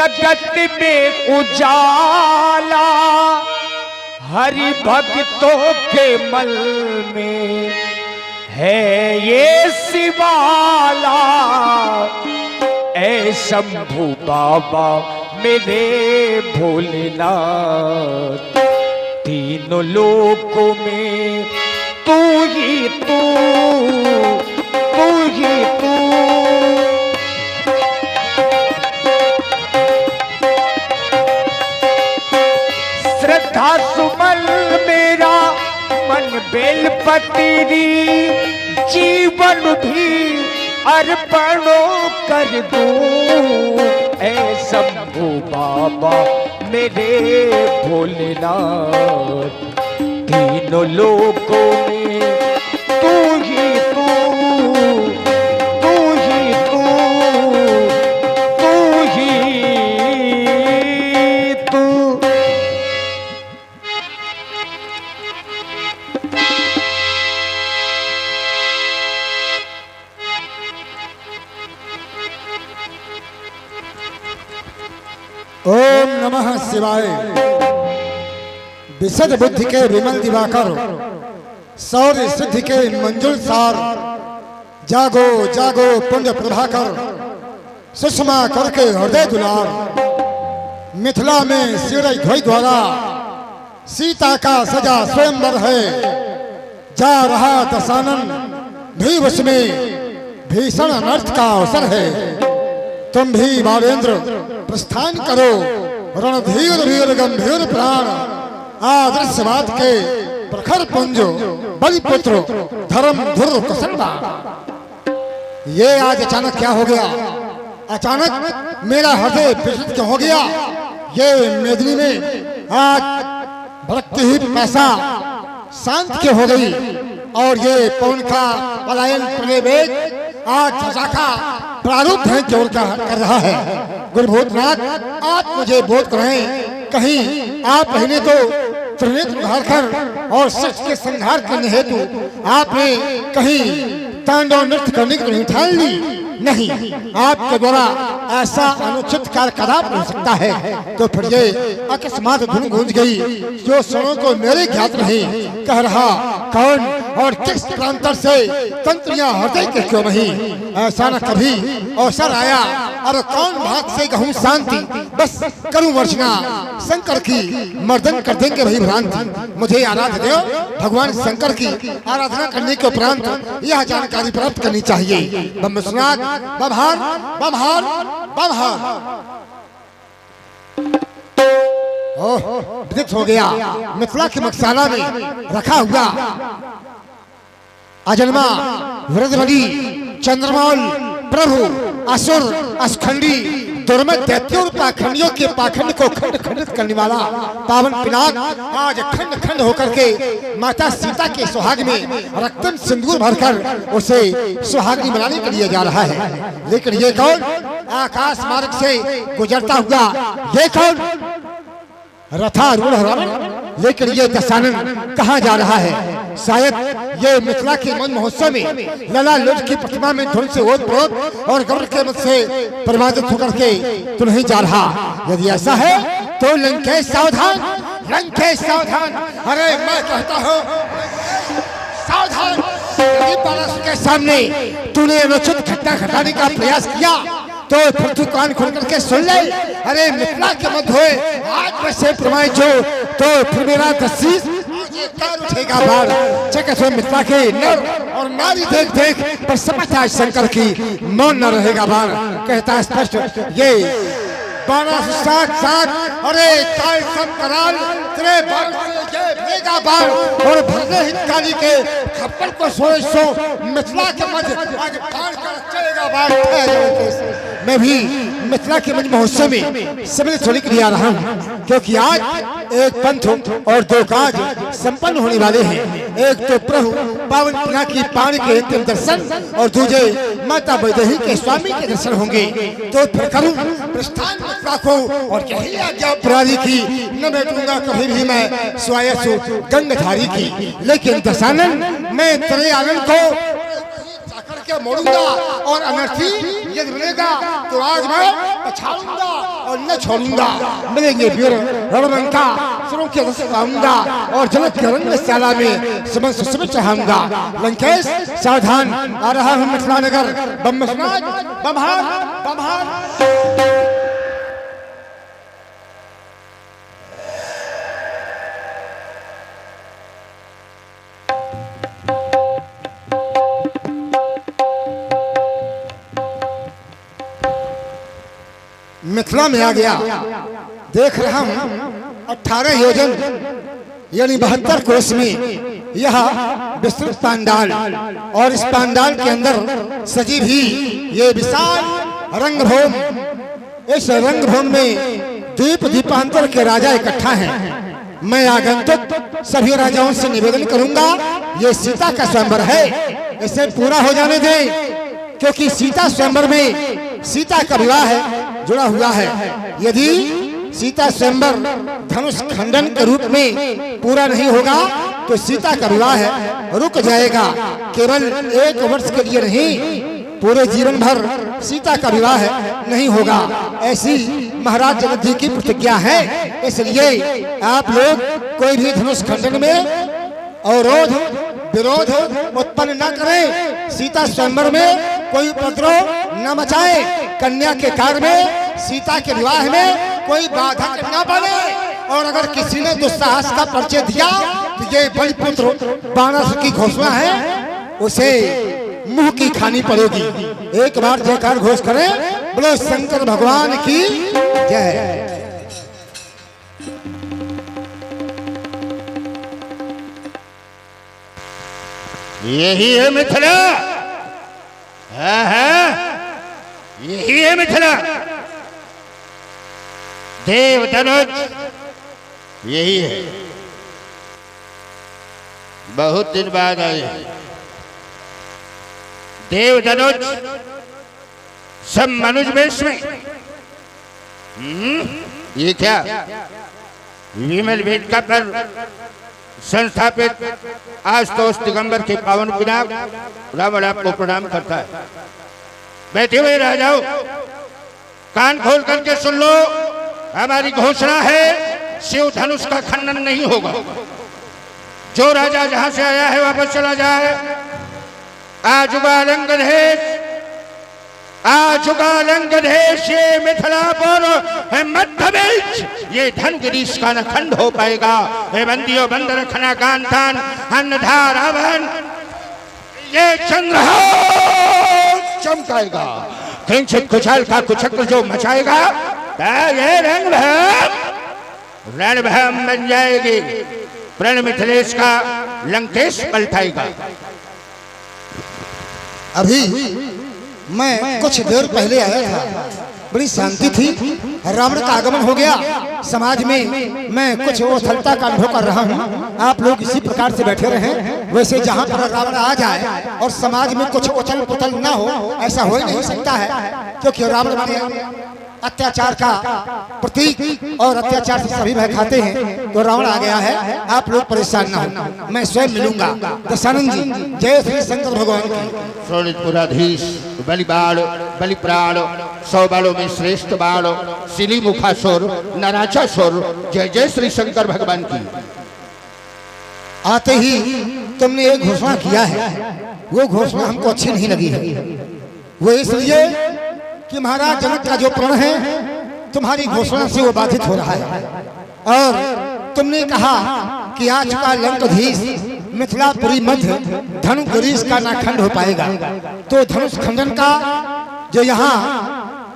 जगत में उजाला, हरि भक्तों के मल में है ये शिवाला। ऐ शंभू बाबा मेरे भोलेनाथ, तीनों लोकों में तू ही तू, तू ही तू। श्रद्धा सुमन मेरा मन बेलपत्री, जीवन भी अर्पणों कर दूं। ऐ शंभू बाबा मेरे भोलेनाथ, तीनों लोकों में तू ही तू, तू ही तू, तू ही तू। ओम नमः शिवाय। विशद बुद्धि के विमल दिवाकर, शौर्य सिद्धि के मंजुल सार, जागो जागो पुण्य प्रभाकर, सुषमा करके हृदय दुलार। मिथिला में शिवराज ध्वज द्वारा सीता का सजा स्वयंवर है। जा रहा दशानन भी उसमें भीषण अनर्थ का अवसर है। तुम भी बालेंद्र प्रस्थान करो, रणधीर वीर गंभीर प्राण, आदर्शवाद के प्रखर पुंजो बलिपुत्र धर्म धुर कुसंदा। ये आज अचानक क्या हो गया? अचानक मेरा हृदय विचलित क्यों हो गया? ये मेदिनी में आज भक्ति ही पैसा शांत क्यों हो गई? और ये पवन का पलायन प्रवेश आज सजा का प्रारूप है जोर कर रहा है। गुरु भूतनाथ, आप मुझे बोध करें, कहीं आप पहले तो त्रिनेत्र उधार कर और सच के संहार करने हेतु आपने कहीं तांडव नृत्य करने की नहीं ठान ली? नहीं, आपके द्वारा ऐसा अनुचित कार्य कदापि हो सकता है। तो फिर ये अकस्मात धुन गूंज गई जो स्वरों को मेरे ज्ञात नहीं। कह रहा कौन और किस प्रांतर से तंत्रियां हृदय के क्यों नहीं? ऐसा न कभी अवसर आया और कौन भाग से कहूँ शांति, बस करूँ वर्षना शंकर की मर्दन कर देंगे वही भ्रांति। मुझे आराध्य देव भगवान शंकर की आराधना करने के उपरांत यह जानकारी प्राप्त करनी चाहिए। ब्रह्मस्नाथ बमहार बमहार बमहार। ओह, विदित हो गया मिथिला के मकसाना में रखा हुआ अजन्मा वृद्धवली चंद्रमौल प्रभु असुर असखंडी दुर्मत दैत्यों और पाखंडियों के पाखंड को खंड खंडित करने वाला पावन पिनाक आज खंड खंड होकर के माता सीता के सुहाग में रक्तन सिंदूर भरकर उसे सुहागनी बनाने के लिए जा रहा है। लेकिन ये कौन आकाश मार्ग से गुजरता हुआ? ये कौन रथारूढ़ रावण? लेकिन ये दशानन कहाँ जा रहा है? शायद ये मिथिला के मन महोत्सव में लला लुट की प्रतिमा में धुन से ओत-प्रोत और गौर के मत से प्रमादित होकर के तो नहीं जा रहा। यदि ऐसा है तो लंकेश सावधान, लंकेश सावधान। अरे मैं कहता हूँ सावधान। यदि पारस के सामने तूने अनुचित घटना घटाने का प्रयास किया तो फिर तू कान खोल करके सुन ले। अरे मिथिला के मत हुए आज में से प्रमाणित हो तो फिर मेरा तस्वीर उठेगा बाढ़। जगत में मिथिला के नर और नारी देख देख पर समझता शंकर की मौन न रहेगा बाढ़। कहता स्पष्ट ये 1260 अरे काल संकराल तेरे भरेगा बाढ़ और भरने हितकारी के खप्पर को सो मिथिला के मध्य आगे बाढ़ कर चलेगा बाढ़। मैं भी मिथिला के मंच महोत्सव में सम्मिलित होने के लिए आ रहा हूँ, क्योंकि आज एक पंथ और दो काज संपन्न होने वाले हैं। एक तो प्रभु पावन पिना की पानी के अंतिम दर्शन और दूसरे माता वैदेही के स्वामी के दर्शन होंगे। तो फिर करूँ प्रस्थान मिथिला को और यही आज्ञा पुरानी की न बैठूंगा कभी भी मैं स्वायसु गंगधारी की। लेकिन दशानन मैं तेरे आनंद को के मोड़ूंगा और अनर्थी यदि मिलेगा तो आज मैं पछाड़ूंगा और न छोड़ूंगा। मिलेंगे वीर रणरंका सिरों के रस लाऊंगा और जलक के रंग साला में समझ सुसम चढ़ाऊंगा। लंकेश सावधान, आ रहा हूं मिथिला नगर। बम बमहार बमहार। मिथिला में आ गया। देख रहा हूं 18 योजन यानी 72 कोस में यह विस्तृत पांडाल और इस पांडाल के अंदर सजी भी ये विशाल रंगभूमि। इस रंगभूमि में द्वीप द्वीपांतर के राजा इकट्ठा हैं। मैं आगंतुक सभी राजाओं से निवेदन करूंगा, ये सीता का स्वयंवर है, इसे पूरा हो जाने दें, क्योंकि सीता स्वयंवर में सीता का विवाह है जुड़ा हुआ है। यदि सीता स्वयंवर धनुष खंडन के रूप में पूरा नहीं होगा तो सीता का विवाह है रुक जाएगा। केवल 1 वर्ष के लिए नहीं, पूरे जीवन भर सीता का विवाह है नहीं होगा। ऐसी महाराज जगद्दीश की प्रतिज्ञा है। इसलिए आप लोग कोई भी धनुष खंडन में अवरोध विरोध उत्पन्न न करें। सीता स्वयंवर में कोई उपद्रव न मचाए। कन्या के कार्य में, सीता के विवाह में कोई बाधक न बने। और अगर किसी ने दुस्साहस का परिचय दिया तो ये बलिपुत्र बाणासुर की घोषणा है, उसे मुंह की खानी पड़ेगी। एक बार जयकार घोष करें, बोलो शंकर भगवान की जय। यही है मिथिला, यही है मिथिला। देव धनुष यही है। बहुत दिन बाद आए देव धनुष सब मनुष्य वेश में। ये क्या विमल वेदिका पर संस्थापित आज तो उस दिगंबर के पावन पिनाक रावण आपको प्रणाम करता है। बैठे हुए राजाओं, कान खोल करके सुन लो, हमारी घोषणा है शिव धनुष का खंडन नहीं होगा। जो राजा जहां से आया है वापस चला जाए। आजुगालंगदेश ये मिथिलापुर मध्य बीच ये धनगिरीश का न खंड हो पाएगा। हे बंदियों बंद रखना कांतान अन्नधार रावण ये चंद्रहास चमकाएगा। किंचित कुचाल का कुचक्र जो मचाएगा ये रणभूमि बन जाएगी। प्रण मिथिलेश का लंकेश पलटाएगा। अभी मैं कुछ देर पहले आया था, बड़ी शांति थी। रावण का आगमन हो गया समाज में। मैं कुछ उथलता का अनुभव कर रहा हूँ। आप लोग इसी प्रकार से बैठे रहें। वैसे जहाँ पर रावण आ जाए और समाज में कुछ उथल पुथल ना हो, ऐसा हो ही नहीं सकता है, क्योंकि रावण माने अत्याचार का प्रतीक और अत्याचार से सभी भय खाते हैं। तो रावण आ गया है, आप लोग परेशान ना हो, मैं स्वयं मिलूंगा। दशानंद जी, जय श्री शंकर भगवान की। शोणितपुराधीश बलिबाण बलिप्राण 100 बालों में श्रेष्ठ बाण सिली मुखासुर नराचासुर, जय जय श्री शंकर भगवान की। आते ही तुमने एक घोषणा किया है, वो घोषणा हमको अच्छी नहीं लगी है। वो इसलिए कि महाराज जनक का जो प्रण है तुम्हारी घोषणा से वो बाधित हो रहा है। और तुमने कहा कि आज का लंकाधीश मिथिलापुरी मध्य धनुगिरीश का ना खंड हो पाएगा। तो धनुष खंडन का जो यहाँ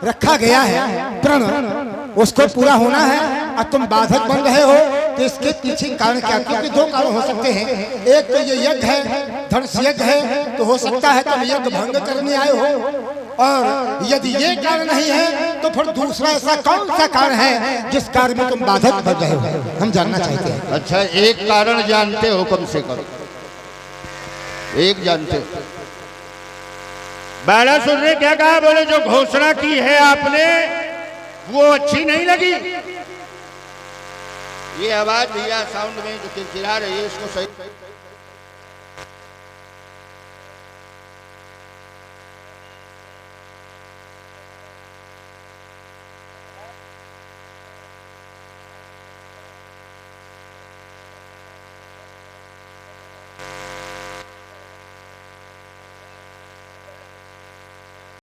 रखा गया है प्रण, उसको पूरा होना है और तुम बाधक बन रहे हो। तो इसके पीछे कारण क्या? क्योंकि 2 कारण हो सकते हैं। एक तो ये यज्ञ है, धनुष यज्ञ है, तो हो सकता है तुम यज्ञ भंग करने आए हो। और यदि ये कारण नहीं है तो फिर दूसरा ऐसा कौन सा कारण है जिस कारण में तुम बाधक बन रहे हो, हम जानना चाहते हैं। अच्छा, एक कारण जानते हो कम से कम, एक जानते हो। बाणासुर ने क्या कहा? बोले जो घोषणा की है आपने वो अच्छी नहीं लगी। ये आवाज भैया साउंड में जो किरकिरा रही है इसको सही